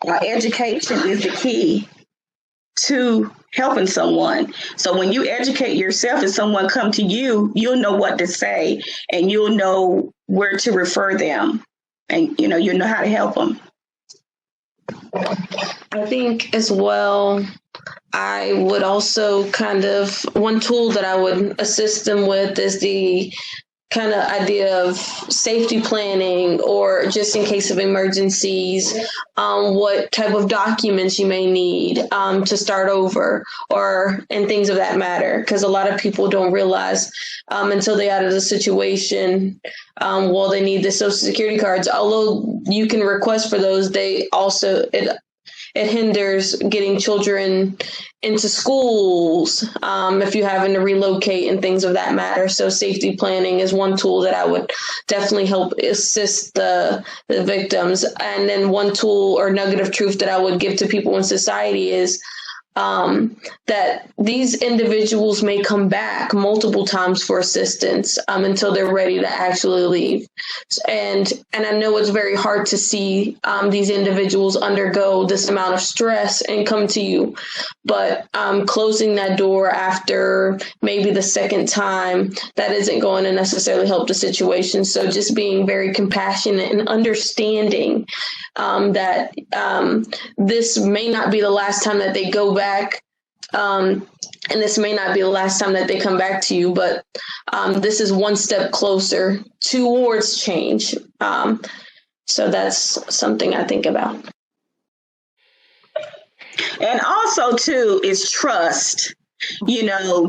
Education is the key to helping someone. So when you educate yourself and someone come to you, you'll know what to say and you'll know where to refer them, and you'll know how to help them. I think as well, I would also kind of, one tool that I would assist them with is the kind of idea of safety planning, or just in case of emergencies, what type of documents you may need to start over, or and things of that matter. Because a lot of people don't realize until they're out of the situation, well, they need the Social Security cards. Although you can request for those, they also it hinders getting children into schools if you're having to relocate and things of that matter. So safety planning is one tool that I would definitely help assist the victims. And then one tool or nugget of truth that I would give to people in society is that these individuals may come back multiple times for assistance until they're ready to actually leave. And I know it's very hard to see these individuals undergo this amount of stress and come to you, but closing that door after maybe the second time, that isn't going to necessarily help the situation. So just being very compassionate and understanding that this may not be the last time that they go back. And this may not be the last time that they come back to you, but this is one step closer towards change. So that's something I think about. And also, too, is trust.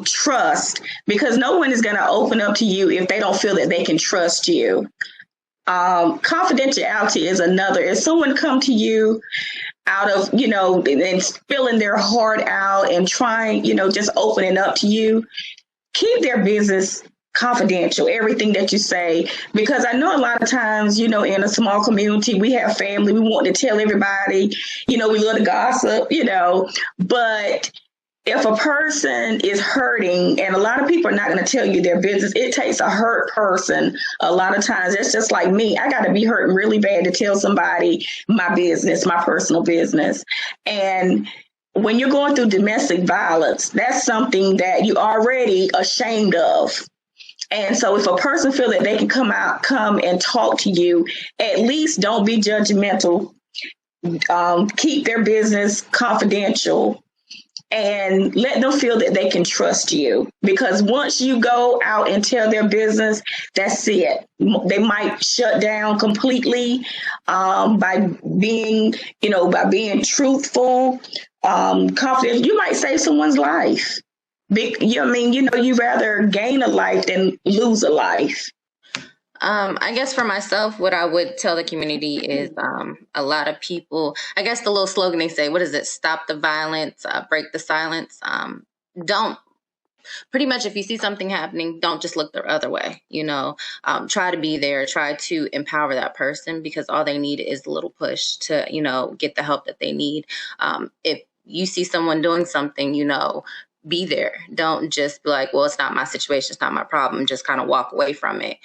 Trust, because no one is going to open up to you if they don't feel that they can trust you. Confidentiality is another. If someone come to you out of, and spilling their heart out and trying, just opening up to you, keep their business confidential, everything that you say, because I know a lot of times, in a small community, we have family, we want to tell everybody, we love to gossip, but if a person is hurting, and a lot of people are not going to tell you their business, it takes a hurt person. A lot of times, it's just like me. I got to be hurting really bad to tell somebody my business, my personal business. And when you're going through domestic violence, that's something that you're already ashamed of. And so if a person feel that they can come and talk to you, at least don't be judgmental. Keep their business confidential. And let them feel that they can trust you, because once you go out and tell their business, that's it. They might shut down completely by being truthful, confident. You might save someone's life. You rather gain a life than lose a life. I guess for myself, what I would tell the community is a lot of people, I guess the little slogan they say, what is it? Stop the violence, break the silence. Don't, pretty much if you see something happening, don't just look the other way, try to be there, try to empower that person, because all they need is a little push to, get the help that they need. If you see someone doing something, be there. Don't just be like, well, it's not my situation, it's not my problem. Just kind of walk away from it.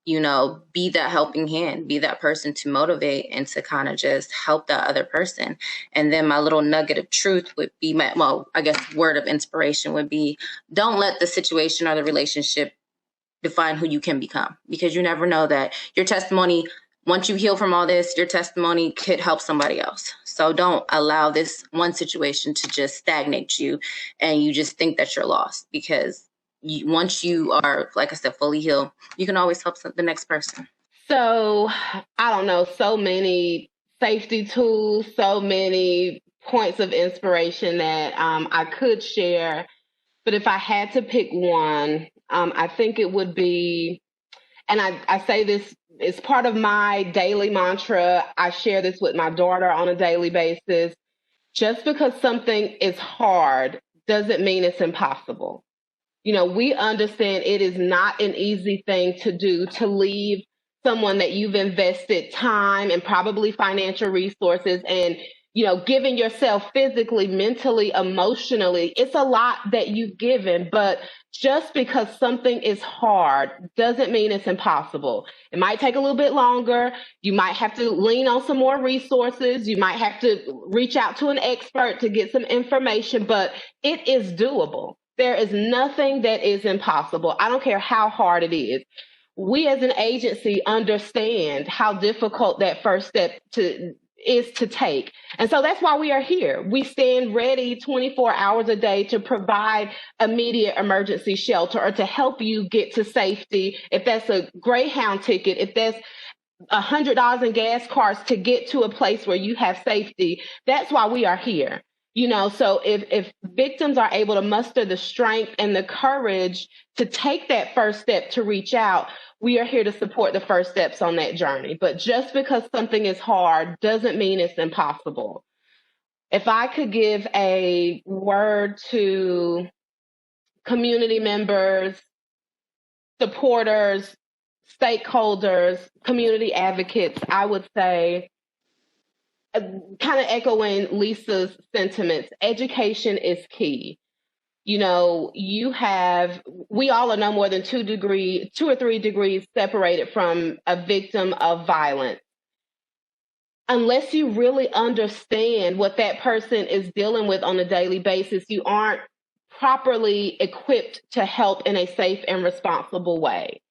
Be that helping hand, be that person to motivate and to kind of just help that other person. And then my little nugget of truth would be word of inspiration would be, don't let the situation or the relationship define who you can become, because you never know that your testimony, once you heal from all this, your testimony could help somebody else. So don't allow this one situation to just stagnate you and you just think that you're lost, because once you are, like I said, fully healed, you can always help the next person. So, I don't know, so many safety tools, so many points of inspiration that I could share. But if I had to pick one, I think it would be, and I say this, it's part of my daily mantra. I share this with my daughter on a daily basis. Just because something is hard doesn't mean it's impossible. We understand it is not an easy thing to do, to leave someone that you've invested time and probably financial resources, and giving yourself physically, mentally, emotionally. It's a lot that you've given, but just because something is hard doesn't mean it's impossible. It might take a little bit longer. You might have to lean on some more resources. You might have to reach out to an expert to get some information, but it is doable. There is nothing that is impossible. I don't care how hard it is. We as an agency understand how difficult that first step is to take. And so that's why we are here. We stand ready 24 hours a day to provide immediate emergency shelter or to help you get to safety. If that's a Greyhound ticket, if that's $100 in gas cards to get to a place where you have safety, that's why we are here. So if victims are able to muster the strength and the courage to take that first step to reach out, we are here to support the first steps on that journey. But just because something is hard doesn't mean it's impossible. If I could give a word to community members, supporters, stakeholders, community advocates, I would say, kind of echoing Lisa's sentiments, education is key. We all are no more than 2 or 3 degrees separated from a victim of violence. Unless you really understand what that person is dealing with on a daily basis, you aren't properly equipped to help in a safe and responsible way.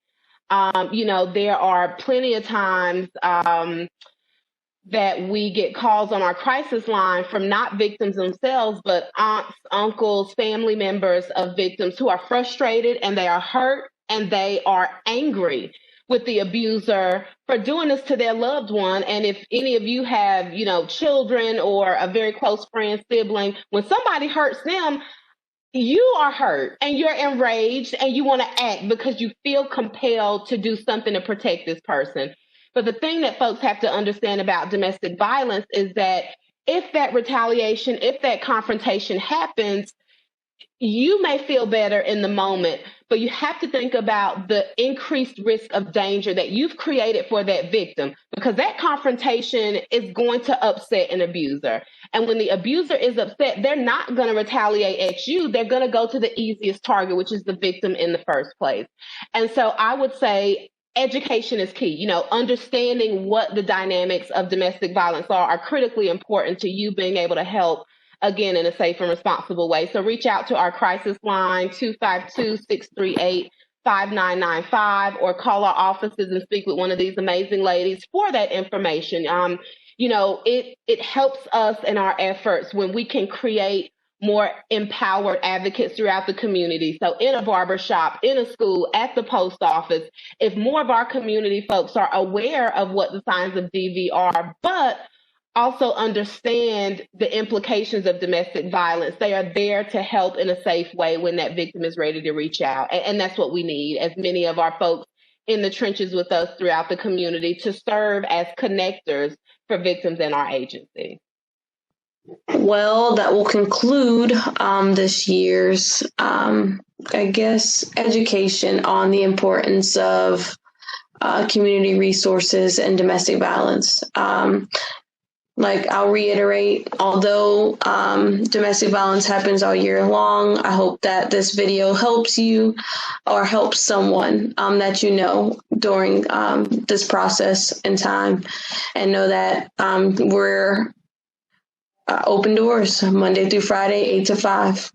There are plenty of times that we get calls on our crisis line from not victims themselves, but aunts, uncles, family members of victims who are frustrated and they are hurt and they are angry with the abuser for doing this to their loved one. And if any of you have, children or a very close friend, sibling, when somebody hurts them, you are hurt and you're enraged and you want to act because you feel compelled to do something to protect this person. But the thing that folks have to understand about domestic violence is that if that retaliation, if that confrontation happens, you may feel better in the moment, but you have to think about the increased risk of danger that you've created for that victim, because that confrontation is going to upset an abuser. And when the abuser is upset, they're not going to retaliate at you. They're going to go to the easiest target, which is the victim in the first place. And so I would say education is key. Understanding what the dynamics of domestic violence are critically important to you being able to help, again, in a safe and responsible way. So reach out to our crisis line, 252-638-5995, or call our offices and speak with one of these amazing ladies for that information. It helps us in our efforts when we can create more empowered advocates throughout the community. So in a barbershop, in a school, at the post office, if more of our community folks are aware of what the signs of DV are, but also understand the implications of domestic violence, they are there to help in a safe way when that victim is ready to reach out. And that's what we need, as many of our folks in the trenches with us throughout the community, to serve as connectors for victims in our agency. Well, that will conclude this year's, education on the importance of community resources and domestic violence. I'll reiterate, although domestic violence happens all year long, I hope that this video helps you or helps someone that you know during this process and time, and know that we're open doors Monday through Friday, 8 to 5.